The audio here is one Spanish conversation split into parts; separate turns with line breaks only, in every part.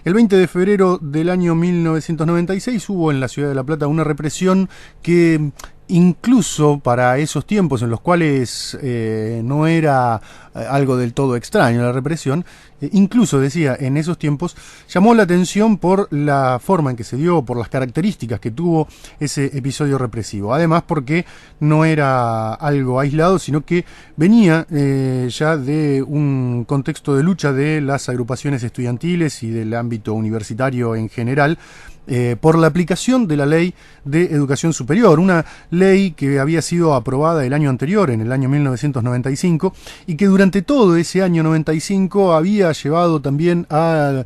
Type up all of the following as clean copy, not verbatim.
El 20 de febrero del año 1996 hubo en la ciudad de La Plata una represión que incluso para esos tiempos en los cuales no era algo del todo extraño la represión, incluso decía en esos tiempos, llamó la atención por la forma en que se dio, por las características que tuvo ese episodio represivo. Además porque no era algo aislado, sino que venía ya de un contexto de lucha de las agrupaciones estudiantiles y del ámbito universitario en general, por la aplicación de la Ley de Educación Superior, una ley que había sido aprobada el año anterior, en el año 1995, y que durante todo ese año 95 había llevado también al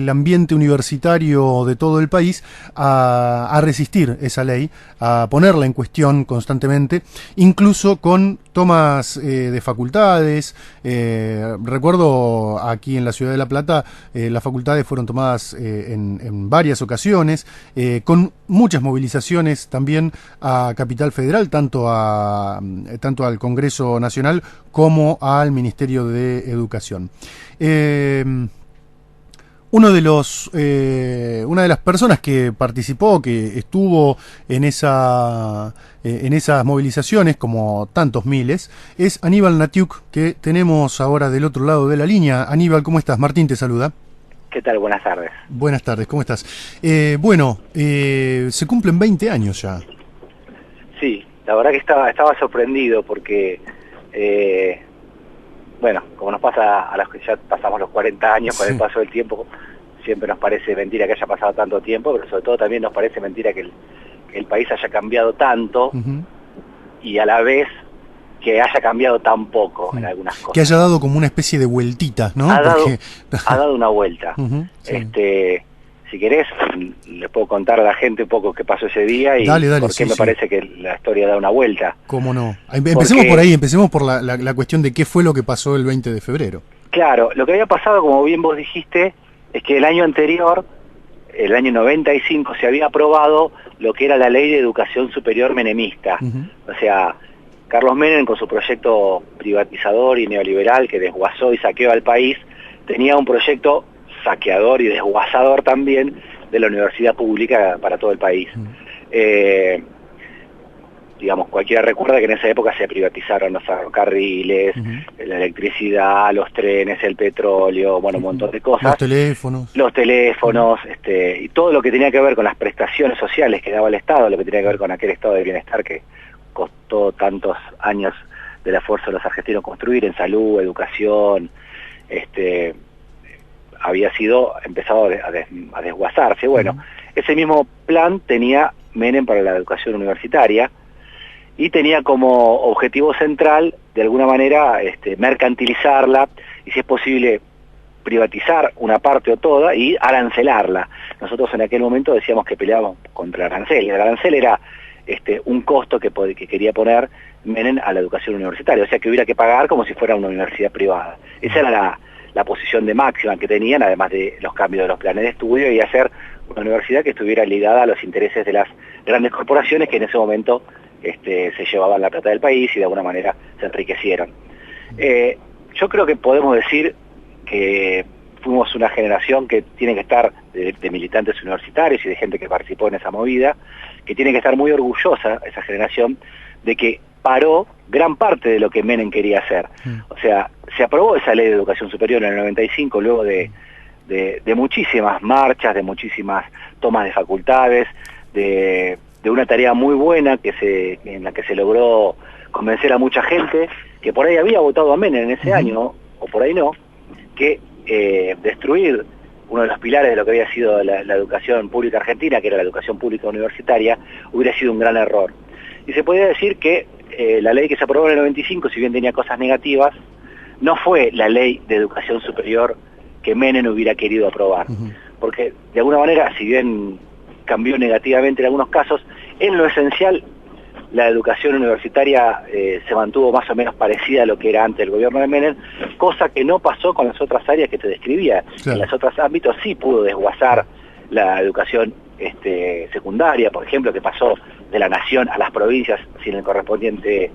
ambiente universitario de todo el país a resistir esa ley, a ponerla en cuestión constantemente, incluso con tomas de facultades. Recuerdo aquí en la ciudad de La Plata, las facultades fueron tomadas en varias ocasiones, con muchas movilizaciones también a Capital Federal, tanto al Congreso Nacional como al Ministerio de Educación. Una de las personas que participó, que estuvo en esas movilizaciones, como tantos miles, es Aníbal Natiuk, que tenemos ahora del otro lado de la línea. Aníbal, ¿cómo estás? Martín te saluda.
¿Qué tal? Buenas tardes.
Buenas tardes, ¿cómo estás? Se cumplen 20 años ya.
Sí, la verdad que estaba sorprendido porque, como nos pasa a los que ya pasamos los 40 años, con el paso del tiempo, siempre nos parece mentira que haya pasado tanto tiempo, pero sobre todo también nos parece mentira que el país haya cambiado tanto, y a la vez que haya cambiado tan poco en algunas cosas.
Que haya dado como una especie de vueltita, ¿no?
Ha dado una vuelta. Sí. Si querés, les puedo contar a la gente un poco qué pasó ese día y
dale,
por qué me parece que la historia da una vuelta.
¿Cómo no? Empecemos por ahí, empecemos por la cuestión de qué fue lo que pasó el 20 de febrero.
Claro, lo que había pasado, como bien vos dijiste, es que el año anterior, el año 95, se había aprobado lo que era la Ley de Educación Superior menemista. O sea, Carlos Menem, con su proyecto privatizador y neoliberal que desguazó y saqueó al país, tenía un proyecto saqueador y desguazador también de la universidad pública para todo el país. Digamos, cualquiera recuerda que en esa época se privatizaron los ferrocarriles, la electricidad, los trenes, el petróleo, bueno, un montón de cosas. Los teléfonos, y todo lo que tenía que ver con las prestaciones sociales que daba el Estado, lo que tenía que ver con aquel estado de bienestar que costó tantos años del esfuerzo de los argentinos construir en salud, educación, había empezado a desguazarse. Bueno, ese mismo plan tenía Menem para la educación universitaria y tenía como objetivo central, de alguna manera, mercantilizarla y, si es posible, privatizar una parte o toda y arancelarla. Nosotros en aquel momento decíamos que peleábamos contra el arancel. El arancel era un costo que quería poner Menem a la educación universitaria, o sea que hubiera que pagar como si fuera una universidad privada. Esa era la posición de máxima que tenían, además de los cambios de los planes de estudio, y hacer una universidad que estuviera ligada a los intereses de las grandes corporaciones que en ese momento se llevaban la plata del país y de alguna manera se enriquecieron. Yo creo que podemos decir que fuimos una generación que tiene que estar, de militantes universitarios y de gente que participó en esa movida, que tiene que estar muy orgullosa, esa generación, de que paró gran parte de lo que Menem quería hacer. O sea, se aprobó esa Ley de Educación Superior en el 95, luego de muchísimas marchas, de muchísimas tomas de facultades, de una tarea muy buena en la que se logró convencer a mucha gente, que por ahí había votado a Menem en ese año, o por ahí no, que destruir uno de los pilares de lo que había sido la educación pública argentina, que era la educación pública universitaria, hubiera sido un gran error. Y se podría decir que la ley que se aprobó en el 95, si bien tenía cosas negativas, no fue la ley de educación superior que Menem hubiera querido aprobar. Porque, de alguna manera, si bien cambió negativamente en algunos casos, en lo esencial, la educación universitaria se mantuvo más o menos parecida a lo que era antes el gobierno de Menem, cosa que no pasó con las otras áreas que te describía. Claro. En los otros ámbitos sí pudo desguazar la educación secundaria, por ejemplo, que pasó de la nación a las provincias sin el correspondiente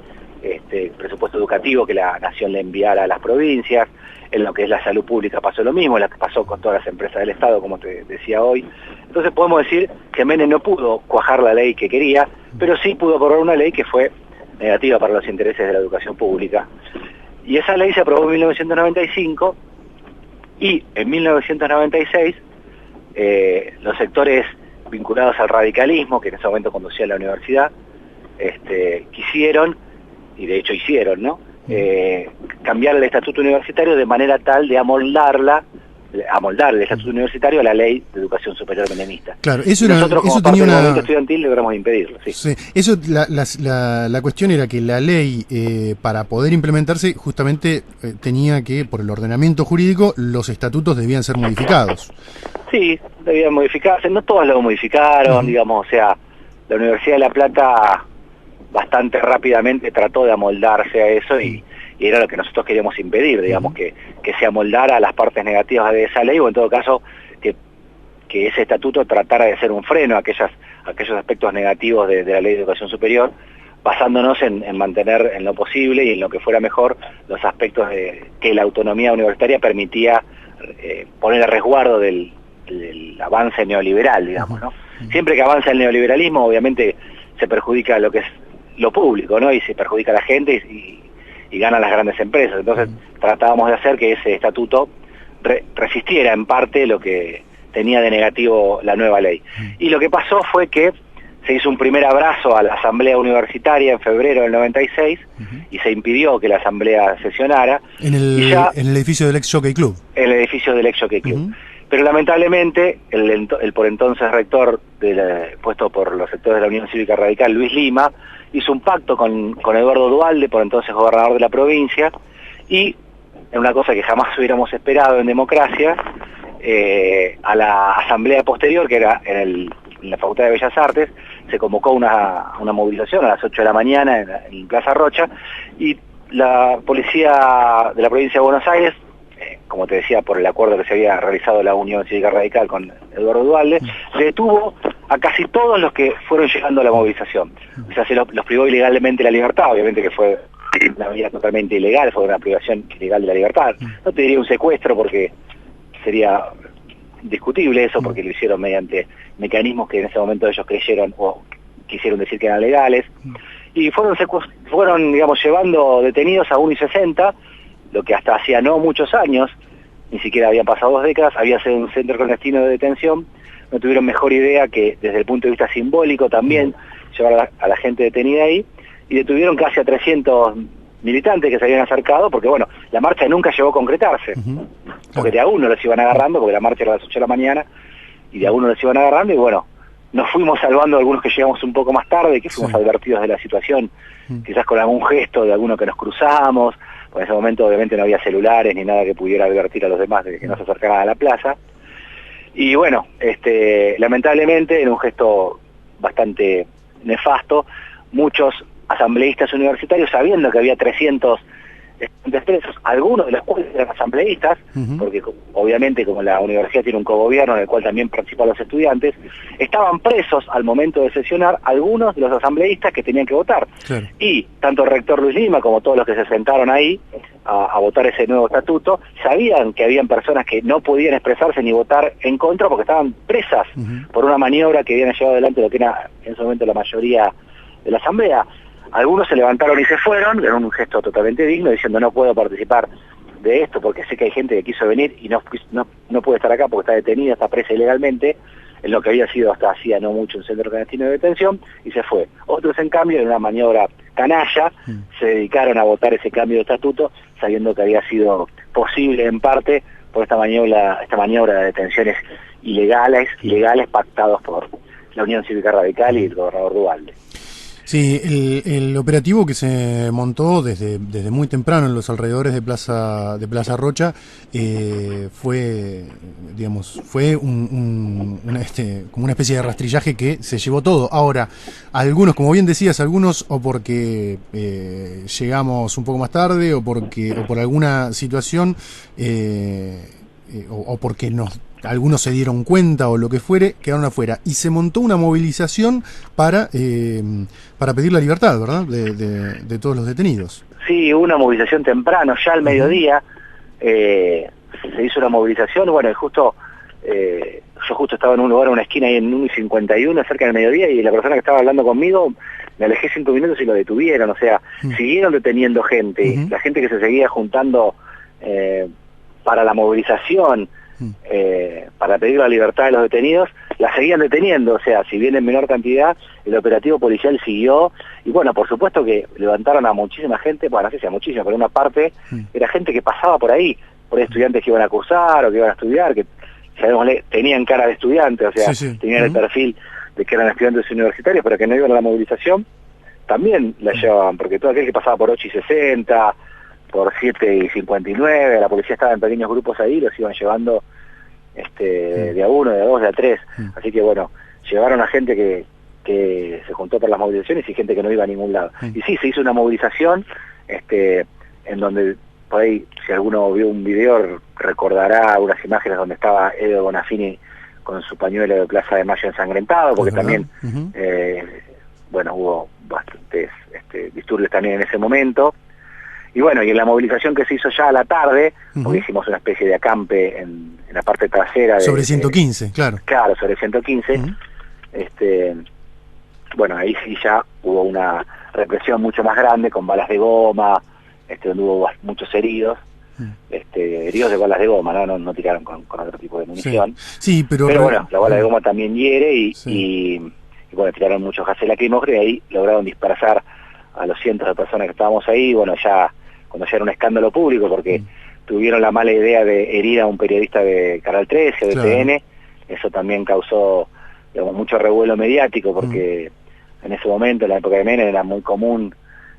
presupuesto educativo que la nación le enviara a las provincias. en lo que es la salud pública pasó lo mismo, la que pasó con todas las empresas del Estado, como te decía hoy. Entonces podemos decir que Menem no pudo cuajar la ley que quería, pero sí pudo aprobar una ley que fue negativa para los intereses de la educación pública. Y esa ley se aprobó en 1995 y en 1996 los sectores vinculados al radicalismo, que en ese momento conducía la universidad, quisieron, y de hecho hicieron, ¿no? Cambiar el estatuto universitario de manera tal de amoldar el estatuto universitario a la ley de educación superior menemista.
Claro,
nosotros como parte del movimiento estudiantil logramos impedirlo. Sí.
Sí. Eso, la cuestión era que la ley, para poder implementarse, justamente tenía que, por el ordenamiento jurídico, los estatutos debían ser modificados.
Sí, debían modificarse, no todos lo modificaron, digamos, o sea, la Universidad de La Plata bastante rápidamente trató de amoldarse a eso y era lo que nosotros queríamos impedir, digamos, que se amoldara a las partes negativas de esa ley, o en todo caso que ese estatuto tratara de ser un freno a aquellos aspectos negativos de la ley de educación superior, basándonos en mantener en lo posible y en lo que fuera mejor los aspectos que la autonomía universitaria permitía poner a resguardo del avance neoliberal, digamos, ¿no? Siempre que avanza el neoliberalismo, obviamente se perjudica lo que es lo público, ¿no? Y se perjudica a la gente y ganan las grandes empresas. Entonces tratábamos de hacer que ese estatuto resistiera en parte lo que tenía de negativo la nueva ley. Y lo que pasó fue que se hizo un primer abrazo a la asamblea universitaria en febrero del 96 y se impidió que la asamblea sesionara.
En el edificio del ex Jockey Club. En
el edificio del ex Jockey Club. Pero lamentablemente el por entonces rector puesto por los sectores de la Unión Cívica Radical, Luis Lima, hizo un pacto con Eduardo Duhalde, por entonces gobernador de la provincia, y en una cosa que jamás hubiéramos esperado en democracia, a la asamblea posterior, que era en la Facultad de Bellas Artes, se convocó una movilización a las 8 de la mañana en Plaza Rocha, y la policía de la provincia de Buenos Aires, como te decía, por el acuerdo que se había realizado la Unión Cívica Radical con Eduardo Duhalde, detuvo a casi todos los que fueron llegando a la movilización. O sea, se los privó ilegalmente la libertad, obviamente que fue una medida totalmente ilegal, fue una privación ilegal de la libertad. No te diría un secuestro porque sería discutible eso, porque lo hicieron mediante mecanismos que en ese momento ellos creyeron o quisieron decir que eran legales. Y fueron digamos, llevando detenidos a 1,60, lo que hasta hacía no muchos años, ni siquiera habían pasado 2 décadas, había sido un centro clandestino de detención. No tuvieron mejor idea que desde el punto de vista simbólico también llevar a la gente detenida ahí, y detuvieron casi a 300 militantes que se habían acercado, porque bueno, la marcha nunca llegó a concretarse, porque de a uno los iban agarrando, porque la marcha era a las 8 de la mañana, y de a uno los iban agarrando, y bueno, nos fuimos salvando a algunos que llegamos un poco más tarde, que fuimos advertidos de la situación, quizás con algún gesto de alguno que nos cruzamos, porque en ese momento obviamente no había celulares ni nada que pudiera advertir a los demás de que no se acercaran a la plaza. Y bueno, lamentablemente, en un gesto bastante nefasto, muchos asambleístas universitarios, sabiendo que había 300 estudiantes presos, algunos de los cuales eran asambleístas, porque obviamente como la universidad tiene un cogobierno en el cual también participan los estudiantes, estaban presos al momento de sesionar algunos de los asambleístas que tenían que votar. Claro. Y tanto el rector Luis Lima como todos los que se sentaron ahí a votar ese nuevo estatuto, sabían que habían personas que no podían expresarse ni votar en contra porque estaban presas por una maniobra que habían llevado adelante lo que era en ese momento la mayoría de la asamblea. Algunos se levantaron y se fueron, en un gesto totalmente digno, diciendo no puedo participar de esto porque sé que hay gente que quiso venir y no puede estar acá porque está detenida, está presa ilegalmente, en lo que había sido hasta hacía no mucho un centro clandestino de detención, y se fue. Otros, en cambio, en una maniobra canalla, se dedicaron a votar ese cambio de estatuto, sabiendo que había sido posible en parte por esta maniobra de detenciones ilegales pactados por la Unión Cívica Radical y el gobernador Duhalde.
Sí, el operativo que se montó desde muy temprano en los alrededores de Plaza Rocha fue como una especie de rastrillaje que se llevó todo. Ahora, algunos, como bien decías, algunos o porque llegamos un poco más tarde o por alguna situación o porque algunos se dieron cuenta o lo que fuere, quedaron afuera. Y se montó una movilización para pedir la libertad, ¿verdad?, de todos los detenidos.
Sí, hubo una movilización temprano, ya al mediodía, se hizo una movilización, bueno, y justo yo justo estaba en un lugar, en una esquina ahí en 1:51, cerca del mediodía, y la persona que estaba hablando conmigo, me alejé 5 minutos y lo detuvieron, o sea, siguieron deteniendo gente, la gente que se seguía juntando para la movilización, para pedir la libertad de los detenidos, la seguían deteniendo, o sea, si bien en menor cantidad, el operativo policial siguió, y bueno, por supuesto que levantaron a muchísima gente, bueno, no sé si a muchísima, pero una parte era gente que pasaba por ahí estudiantes que iban a cursar o que iban a estudiar, que sabémosle, tenían cara de estudiantes, o sea, tenían el perfil de que eran estudiantes universitarios, pero que no iban a la movilización, también la llevaban, porque todo aquel que pasaba por 8:60, por 7:59, la policía estaba en pequeños grupos ahí, los iban llevando de a uno, de a dos, de a tres. Así que bueno, llevaron a gente que se juntó por las movilizaciones y gente que no iba a ningún lado. Y sí, se hizo una movilización en donde, por ahí, si alguno vio un video, recordará unas imágenes donde estaba Edo Bonafini con su pañuelo de Plaza de Mayo ensangrentado, porque también, bueno, hubo bastantes disturbios también en ese momento. Y bueno, y en la movilización que se hizo ya a la tarde, porque hicimos una especie de acampe en la parte trasera.
Sobre 115, claro.
Claro, sobre 115. Bueno, ahí sí ya hubo una represión mucho más grande, con balas de goma, donde hubo muchos heridos. Heridos de balas de goma, no tiraron con otro tipo de munición.
Sí, pero
bueno, la bala de goma también hiere y bueno, tiraron muchos gases lacrimógenos y ahí lograron dispersar a los cientos de personas que estábamos ahí, bueno, ya cuando ya era un escándalo público, porque tuvieron la mala idea de herir a un periodista de Canal 13 o de TN, eso también causó, digamos, mucho revuelo mediático, porque en ese momento, en la época de Menem, era muy común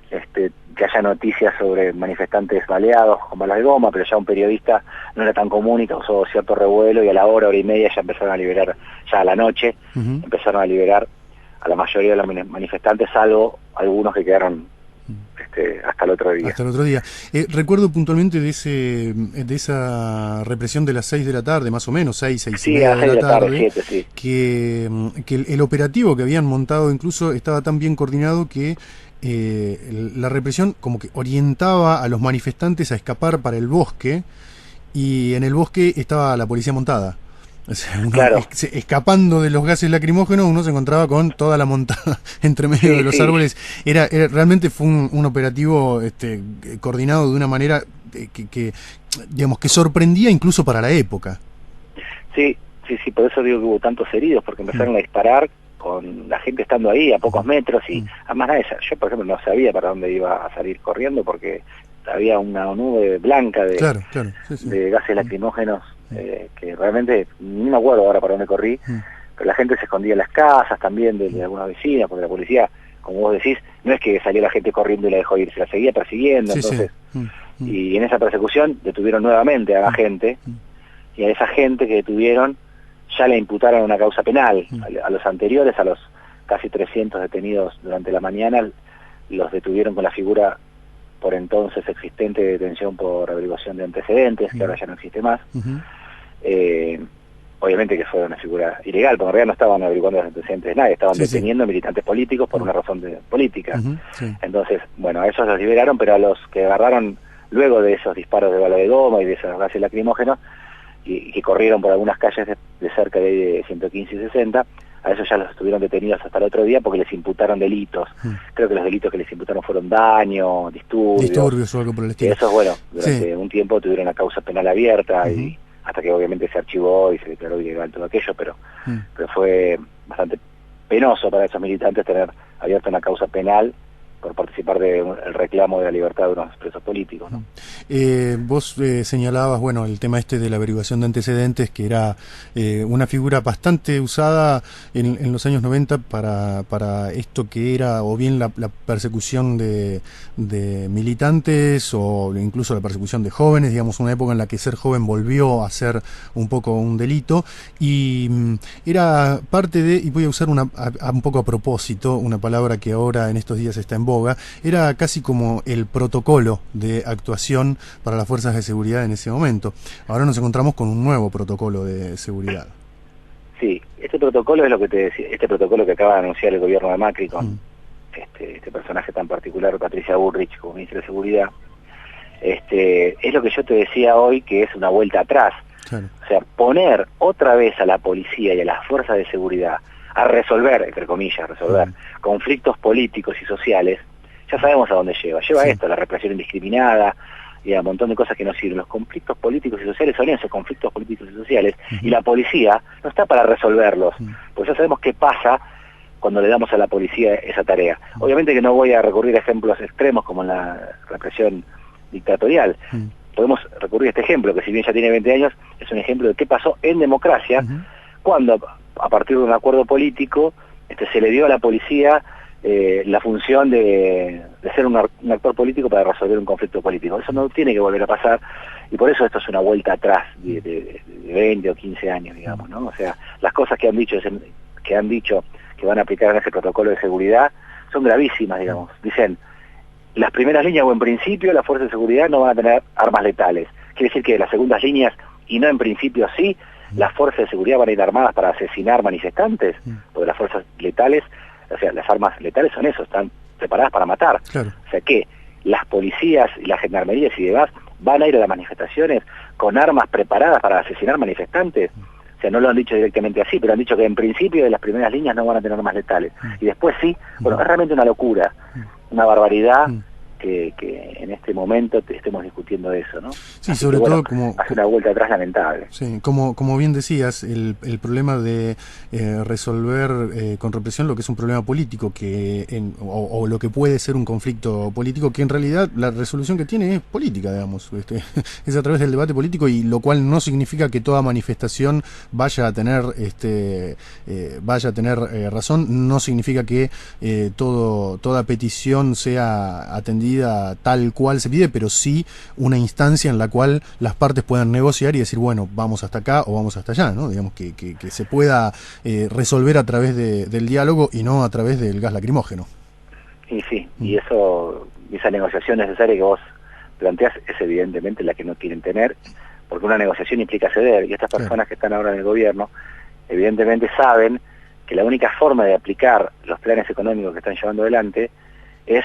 que haya noticias sobre manifestantes baleados con balas de goma, pero ya un periodista no era tan común y causó cierto revuelo, y a la hora y media ya empezaron a liberar, ya a la noche, empezaron a liberar a la mayoría de los manifestantes, salvo algunos que quedaron hasta el otro día.
Hasta el otro día. Recuerdo puntualmente de esa represión de las 6 de la tarde, más o menos, 6 y media de la tarde,
7,
que el operativo que habían montado incluso estaba tan bien coordinado que la represión como que orientaba a los manifestantes a escapar para el bosque, y en el bosque estaba la policía montada. O sea, escapando de los gases lacrimógenos, uno se encontraba con toda la montada entre medio de los árboles. Realmente fue un operativo coordinado de una manera que digamos que sorprendía incluso para la época.
Sí, por eso digo que hubo tantos heridos, porque empezaron a disparar con la gente estando ahí a pocos metros, y además yo por ejemplo no sabía para dónde iba a salir corriendo, porque había una nube blanca de gases lacrimógenos, que realmente ni me acuerdo ahora para dónde corrí, pero la gente se escondía en las casas también de alguna vecina, porque la policía, como vos decís, no es que salió la gente corriendo y la dejó ir, se la seguía persiguiendo. Entonces, y en esa persecución detuvieron nuevamente a la gente, y a esa gente que detuvieron ya le imputaron una causa penal. A los anteriores, a los casi 300 detenidos durante la mañana, los detuvieron con la figura por entonces existente de detención por averiguación de antecedentes, que ahora ya no existe más. Obviamente que fue una figura ilegal, porque en realidad no estaban averiguando los antecedentes de nadie, estaban deteniendo militantes políticos por una razón política. Entonces, bueno, a esos los liberaron, pero a los que agarraron luego de esos disparos de bala de goma y de esos gases lacrimógenos, y que corrieron por algunas calles de cerca de 115 y 60, a esos ya los estuvieron detenidos hasta el otro día porque les imputaron delitos. Creo que los delitos que les imputaron fueron daño, disturbios
o algo por el estilo.
Y esos, bueno, durante un tiempo tuvieron una causa penal abierta, y hasta que obviamente se archivó y se declaró ilegal todo aquello, pero fue bastante penoso para esos militantes tener abierta una causa penal por participar del reclamo de la libertad de unos presos políticos, ¿no?
Vos señalabas, bueno, el tema de la averiguación de antecedentes, que era una figura bastante usada en los años 90 para esto que era o bien la persecución de militantes, o incluso la persecución de jóvenes, digamos, una época en la que ser joven volvió a ser un poco un delito, y era parte de, y voy a usar un poco a propósito, una palabra que ahora en estos días está en boga, era casi como el protocolo de actuación para las fuerzas de seguridad en ese momento. Ahora nos encontramos con un nuevo protocolo de seguridad.
Sí, este protocolo es lo que te decía, este protocolo que acaba de anunciar el gobierno de Macri con este personaje tan particular, Patricia Bullrich, como ministra de Seguridad, Es lo que yo te decía hoy, que es una vuelta atrás.
Claro.
O sea, poner otra vez a la policía y a las fuerzas de seguridad a resolver, entre comillas, conflictos políticos y sociales, ya sabemos a dónde lleva. Lleva esto, la represión indiscriminada y a un montón de cosas que no sirven. Los conflictos políticos y sociales son esos conflictos políticos y sociales, y la policía no está para resolverlos, pues ya sabemos qué pasa cuando le damos a la policía esa tarea. Obviamente que no voy a recurrir a ejemplos extremos como en la represión dictatorial. Podemos recurrir a este ejemplo, que si bien ya tiene 20 años, es un ejemplo de qué pasó en democracia, cuando a partir de un acuerdo político se le dio a la policía la función de ser un actor político para resolver un conflicto político. Eso no tiene que volver a pasar, y por eso esto es una vuelta atrás de 20 o 15 años, digamos, ¿no? O sea, las cosas que han dicho que van a aplicar en ese protocolo de seguridad son gravísimas, digamos. Dicen, las primeras líneas, o en principio las fuerzas de seguridad no van a tener armas letales. Quiere decir que las segundas líneas, y no en principio sí, las fuerzas de seguridad van a ir armadas para asesinar manifestantes, porque las fuerzas letales, o sea, las armas letales son eso, están preparadas para matar.
Claro.
O sea que las policías y las gendarmerías y demás van a ir a las manifestaciones con armas preparadas para asesinar manifestantes. O sea, no lo han dicho directamente así, pero han dicho que en principio de las primeras líneas no van a tener armas letales. Y después sí, bueno, es realmente una locura, una barbaridad que en este momento estemos discutiendo eso, ¿no?
Sí, sobre todo como...
hace una vuelta atrás lamentable.
Sí, como bien decías, el problema de resolver con represión lo que es un problema político, o lo que puede ser un conflicto político, que en realidad la resolución que tiene es política, digamos, es a través del debate político, y lo cual no significa que toda manifestación vaya a tener razón, no significa que toda petición sea atendida tal cual se pide, pero sí una instancia en la cual las partes puedan negociar y decir, bueno, vamos hasta acá o vamos hasta allá, ¿no? Digamos que se pueda resolver a través del diálogo y no a través del gas lacrimógeno.
Y sí, y esa negociación necesaria que vos planteás es evidentemente la que no quieren tener, porque una negociación implica ceder, y estas personas que están ahora en el gobierno evidentemente saben que la única forma de aplicar los planes económicos que están llevando adelante es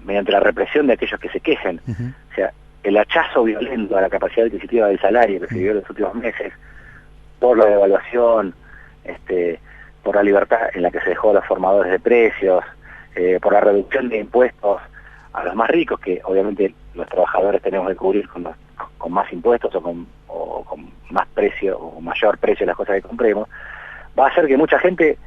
mediante la represión de aquellos que se quejen. O sea, el hachazo violento a la capacidad adquisitiva del salario que se vivió en los últimos meses, por la devaluación, por la libertad en la que se dejó a los formadores de precios, por la reducción de impuestos a los más ricos, que obviamente los trabajadores tenemos que cubrir con más impuestos o con más precio o mayor precio de las cosas que compremos, va a hacer que mucha gente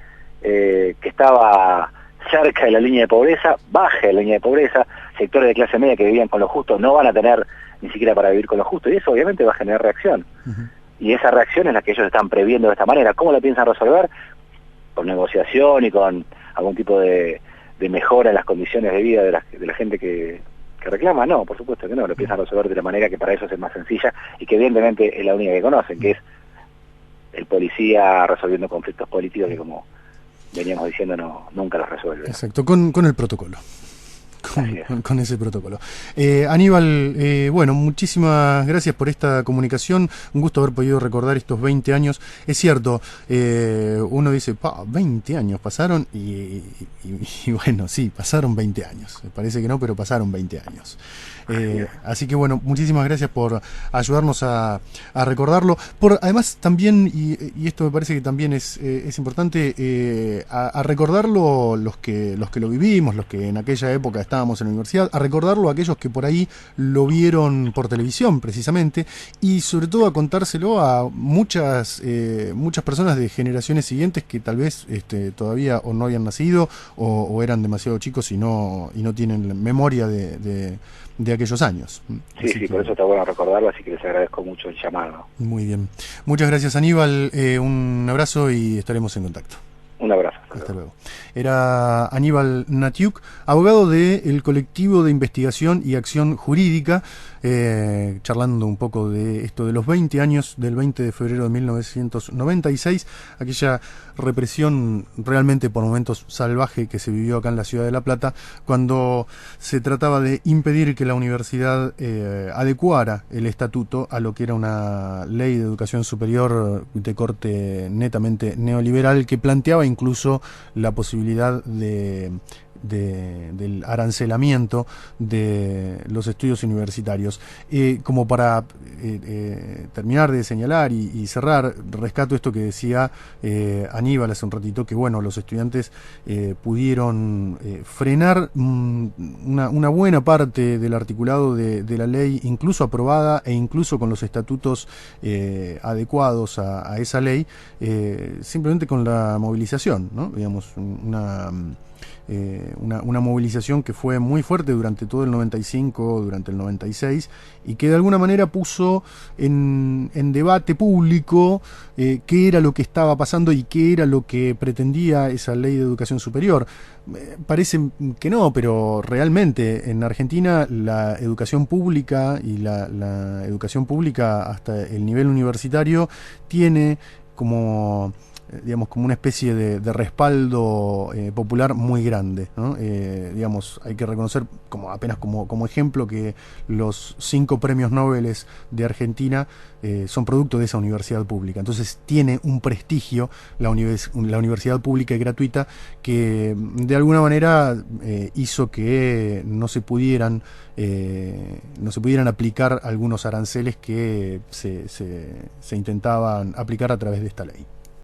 que estaba cerca de la línea de pobreza baje de la línea de pobreza. Sectores de clase media que vivían con lo justo no van a tener ni siquiera para vivir con lo justo, y eso obviamente va a generar reacción. Y esa reacción es la que ellos están previendo de esta manera. ¿Cómo la piensan resolver? Con negociación y con algún tipo de mejora en las condiciones de vida de la gente que reclama. No, por supuesto que no, lo piensan resolver de la manera que para ellos es más sencilla y que evidentemente es la única que conocen, que es el policía resolviendo conflictos políticos que, como veníamos diciendo, nunca los resuelve.
Exacto, con el protocolo. Con ese protocolo. Aníbal, bueno, muchísimas gracias por esta comunicación. Un gusto haber podido recordar estos 20 años. Es cierto, uno dice, 20 años pasaron y bueno, sí, pasaron 20 años. Me parece que no, pero pasaron 20 años. Así que bueno, muchísimas gracias por ayudarnos a recordarlo. Además también, y esto me parece que también es importante, a recordarlo los que lo vivimos, los que en aquella época estábamos en la universidad, a recordarlo a aquellos que por ahí lo vieron por televisión precisamente, y sobre todo a contárselo a muchas personas de generaciones siguientes que tal vez todavía o no habían nacido o eran demasiado chicos y no tienen memoria de aquellos años.
Sí, por eso está bueno recordarlo, así que les agradezco mucho el llamado.
Muy bien. Muchas gracias, Aníbal. Un abrazo y estaremos en contacto.
Un abrazo.
Hasta luego. Era Aníbal Natiuk, abogado del Colectivo de Investigación y Acción Jurídica, charlando un poco de esto de los 20 años del 20 de febrero de 1996, aquella represión realmente por momentos salvaje que se vivió acá en la ciudad de La Plata, cuando se trataba de impedir que la universidad adecuara el estatuto a lo que era una ley de educación superior de corte netamente neoliberal, que planteaba incluso la posibilidad de del arancelamiento de los estudios universitarios. Como para terminar de señalar y cerrar, rescato esto que decía Aníbal hace un ratito, que bueno, los estudiantes pudieron frenar una buena parte del articulado de la ley, incluso aprobada e incluso con los estatutos adecuados a esa ley, simplemente con la movilización, ¿no? Digamos, una movilización que fue muy fuerte durante todo el 95, durante el 96, y que de alguna manera puso en debate público qué era lo que estaba pasando y qué era lo que pretendía esa ley de educación superior. Parece que no, pero realmente en Argentina la educación pública y la educación pública hasta el nivel universitario tiene como digamos, como una especie de respaldo popular muy grande, ¿no? Digamos, hay que reconocer apenas como ejemplo que los 5 premios Nobel de Argentina son producto de esa universidad pública. Entonces tiene un prestigio la universidad pública y gratuita que de alguna manera hizo que no se pudieran aplicar algunos aranceles que se intentaban aplicar a través de esta ley.